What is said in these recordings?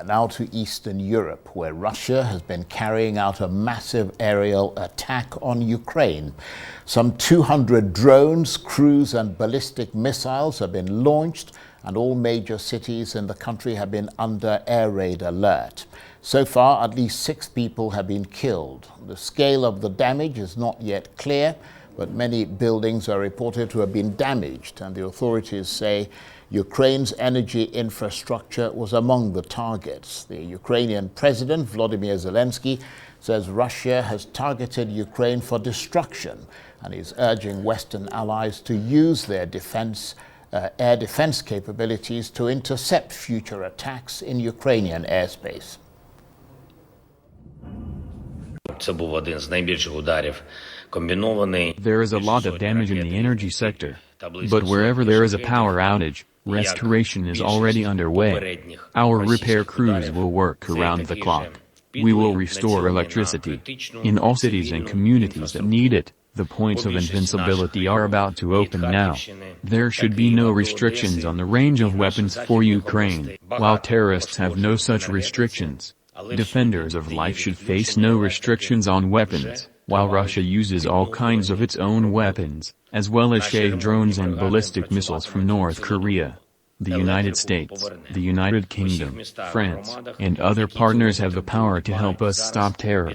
now to Eastern Europe, where Russia has been carrying out a massive aerial attack on Ukraine. Some 200 drones, cruise and ballistic missiles have been launched, and all major cities in the country have been under air raid alert. So far, at least 6 people have been killed. The scale of the damage is not yet clear, but many buildings are reported to have been damaged, and the authorities say Ukraine's energy infrastructure was among the targets. The Ukrainian President, Volodymyr Zelenskyy, says Russia has targeted Ukraine for destruction, and is urging Western allies to use their air defense capabilities to intercept future attacks in Ukrainian airspace. There is a lot of damage in the energy sector, but wherever there is a power outage, restoration is already underway. Our repair crews will work around the clock. We will restore electricity in all cities and communities that need it. The points of invincibility are about to open now. There should be no restrictions on the range of weapons for Ukraine, while terrorists have no such restrictions. Defenders of life should face no restrictions on weapons, while Russia uses all kinds of its own weapons, as well as Shahed drones and ballistic missiles from North Korea. The United States, the United Kingdom, France, and other partners have the power to help us stop terror.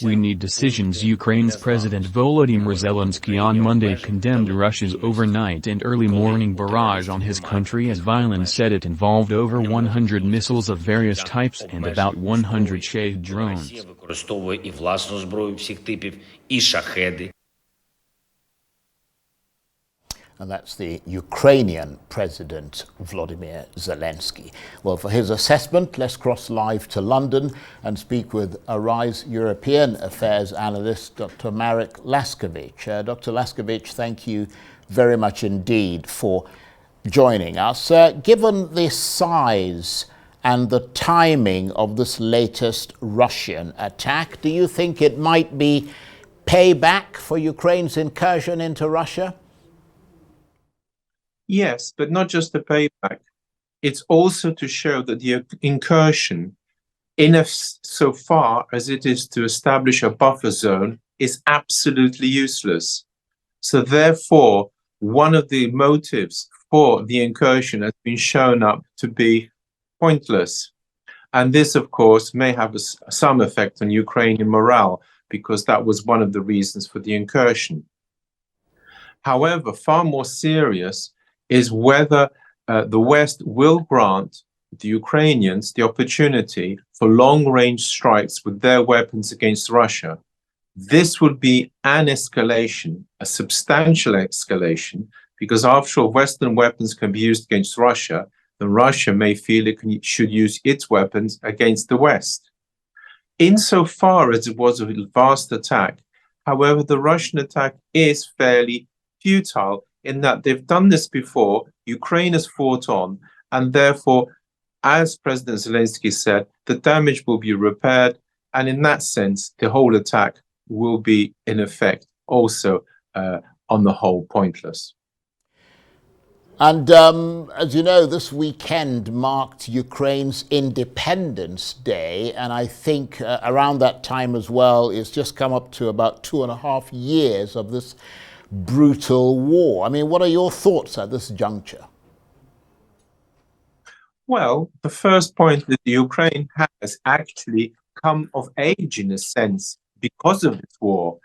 We need decisions. Ukraine's President Volodymyr Zelenskyy on Monday condemned Russia's overnight and early morning barrage on his country as violence, said it involved over 100 missiles of various types and about 100 Shahed drones. And that's the Ukrainian President, Volodymyr Zelenskyy. Well, for his assessment, let's cross live to London and speak with Arise European Affairs analyst, Dr. Marek Laskiewicz. Dr. Laskiewicz, thank you very much indeed for joining us. Given the size and the timing of this latest Russian attack, do you think it might be payback for Ukraine's incursion into Russia? Yes, but not just a payback. It's also to show that the incursion, so far as it is to establish a buffer zone, is absolutely useless. So therefore, one of the motives for the incursion has been shown up to be pointless. And this, of course, may have some effect on Ukrainian morale, because that was one of the reasons for the incursion. However, far more serious is whether the West will grant the Ukrainians the opportunity for long-range strikes with their weapons against Russia. This would be an escalation, a substantial escalation, because after all, Western weapons can be used against Russia, then Russia may feel it should use its weapons against the West. Insofar as it was a vast attack, however, the Russian attack is fairly futile, in that they've done this before, Ukraine has fought on, and therefore, as President Zelenskyy said, the damage will be repaired, and in that sense, the whole attack will be, in effect, also, on the whole, pointless. And as you know, this weekend marked Ukraine's Independence Day, and I think around that time as well, it's just come up to about 2.5 years of this brutal war. I mean, what are your thoughts at this juncture? Well, the first point is that Ukraine has actually come of age in a sense because of this war.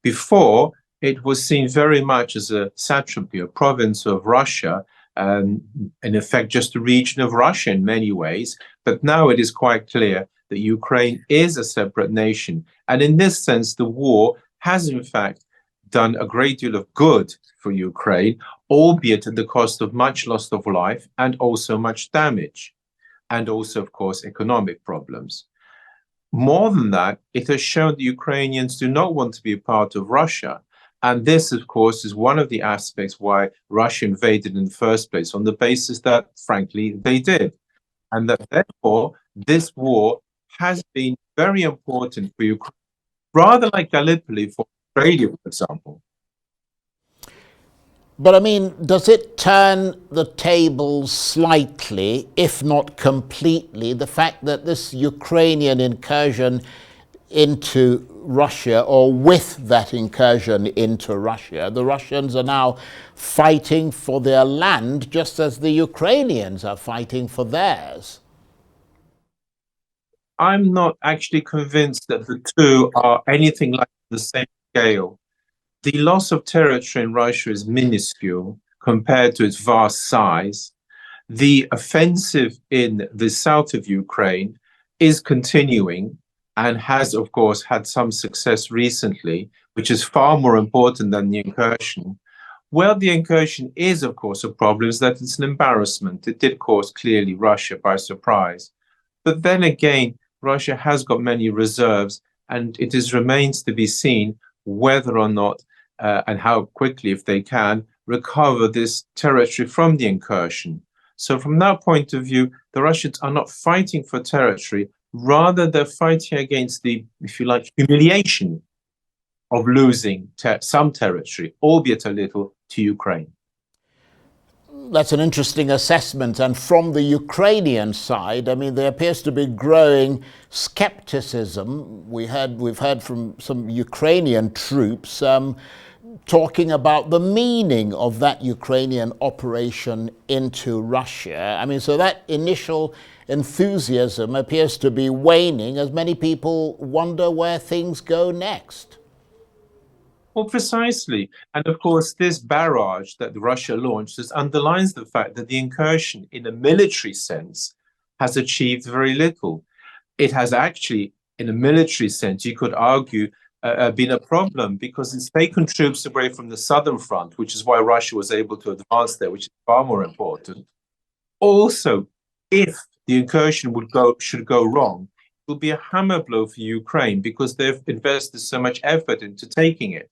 Before, it was seen very much as a satrapy, a province of Russia, in effect just a region of Russia in many ways. But now it is quite clear that Ukraine is a separate nation. And in this sense, the war has in fact done a great deal of good for Ukraine, albeit at the cost of much loss of life and also much damage, and also, of course, economic problems. More than that, it has shown the Ukrainians do not want to be a part of Russia. And this, of course, is one of the aspects why Russia invaded in the first place, on the basis that, frankly, they did. And that, therefore, this war has been very important for Ukraine, rather like Gallipoli for Australia, for example. But I mean, does it turn the tables slightly, if not completely, the fact that this Ukrainian incursion into Russia, or with that incursion into Russia, the Russians are now fighting for their land just as the Ukrainians are fighting for theirs? I'm not actually convinced that the two are anything like the same scale. The loss of territory in Russia is minuscule compared to its vast size. The offensive in the south of Ukraine is continuing and has, of course, had some success recently, which is far more important than the incursion. Well, the incursion is, of course, a problem, is that it's an embarrassment. It did cause clearly Russia by surprise. But then again, Russia has got many reserves, and it remains to be seen whether or not and how quickly, if they can, recover this territory from the incursion. So from that point of view, the Russians are not fighting for territory, rather they're fighting against the, if you like, humiliation of losing some territory, albeit a little, to Ukraine. That's an interesting assessment. And from the Ukrainian side, I mean, there appears to be growing skepticism. We've heard from some Ukrainian troops talking about the meaning of that Ukrainian operation into Russia. I mean, so that initial enthusiasm appears to be waning as many people wonder where things go next. Well, precisely. And of course, this barrage that Russia launched just underlines the fact that the incursion, in a military sense, has achieved very little. It has actually, in a military sense, you could argue, been a problem because it's taken troops away from the southern front, which is why Russia was able to advance there, which is far more important. Also, if the incursion should go wrong, it will be a hammer blow for Ukraine because they've invested so much effort into taking it.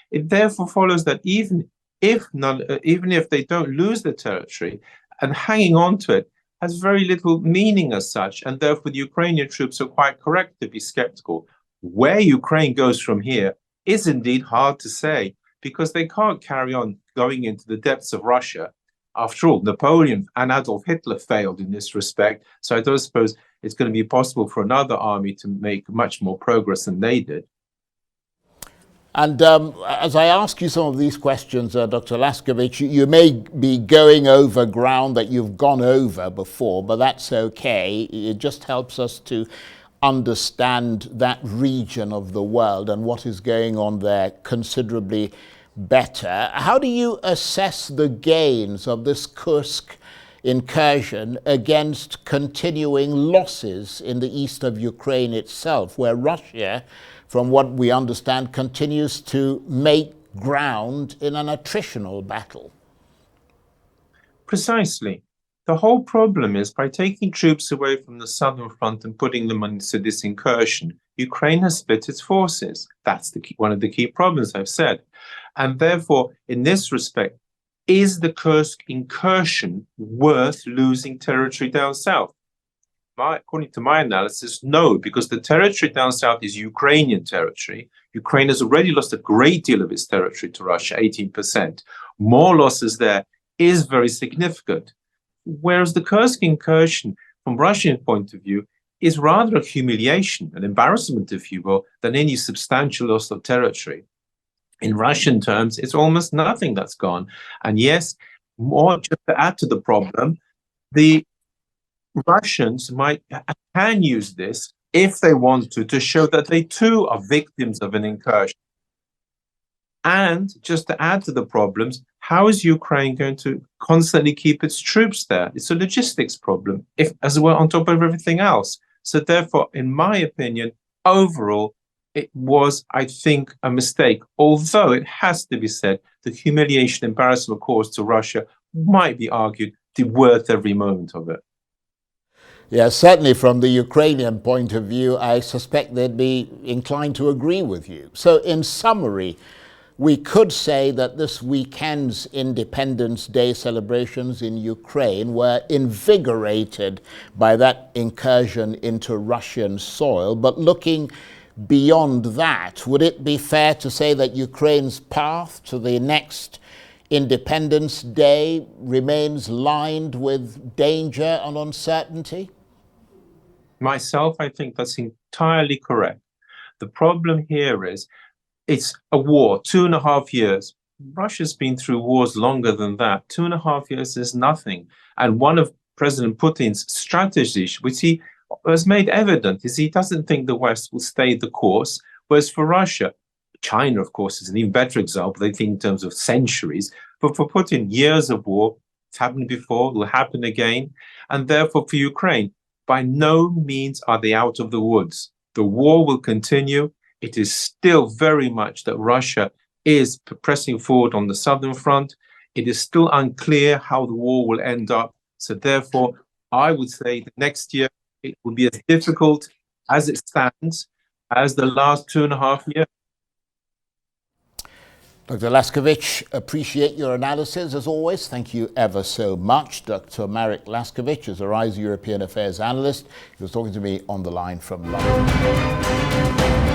It therefore follows that even if they don't lose the territory, and hanging on to it has very little meaning as such, and therefore the Ukrainian troops are quite correct to be skeptical. Where Ukraine goes from here is indeed hard to say, because they can't carry on going into the depths of Russia. After all, Napoleon and Adolf Hitler failed in this respect, so I don't suppose it's going to be possible for another army to make much more progress than they did. And as I ask you some of these questions, Dr. Laskiewicz, you may be going over ground that you've gone over before, but that's okay. It just helps us to understand that region of the world and what is going on there considerably better. How do you assess the gains of this Kursk incursion against continuing losses in the east of Ukraine itself, where Russia, from what we understand, continues to make ground in an attritional battle? Precisely. The whole problem is, by taking troops away from the southern front and putting them into this incursion, Ukraine has split its forces. That's one of the key problems I've said. And therefore, in this respect, is the Kursk incursion worth losing territory down south? According to my analysis, no, because the territory down south is Ukrainian territory. Ukraine has already lost a great deal of its territory to Russia, 18%. More losses there is very significant. Whereas the Kursk incursion, from Russian point of view, is rather a humiliation, an embarrassment, if you will, than any substantial loss of territory. In Russian terms, it's almost nothing that's gone. And yes, more just to add to the problem, the Russians can use this, if they want to show that they too are victims of an incursion. And just to add to the problems, how is Ukraine going to constantly keep its troops there? It's a logistics problem, as well, on top of everything else. So therefore, in my opinion, overall, it was, I think, a mistake. Although it has to be said, the humiliation, embarrassment caused to Russia might be argued to be worth every moment of it. Yeah, certainly from the Ukrainian point of view, I suspect they'd be inclined to agree with you. So in summary, we could say that this weekend's Independence Day celebrations in Ukraine were invigorated by that incursion into Russian soil. But looking beyond that, would it be fair to say that Ukraine's path to the next Independence Day remains lined with danger and uncertainty? Myself, I think that's entirely correct. The problem here is it's a war, 2.5 years. Russia's been through wars longer than that. 2.5 years is nothing. And one of President Putin's strategies, which he has made evident, is he doesn't think the West will stay the course. Whereas for Russia, China, of course, is an even better example. They think in terms of centuries. But for Putin, years of war, it's happened before, will happen again. And therefore, for Ukraine, by no means are they out of the woods. The war will continue. It is still very much that Russia is pressing forward on the southern front. It is still unclear how the war will end up. So therefore, I would say that next year it will be as difficult as it stands as the last 2.5 years. Dr. Laskiewicz, appreciate your analysis as always. Thank you ever so much. Dr. Marek Laskiewicz is a RISE European Affairs analyst. He was talking to me on the line from London.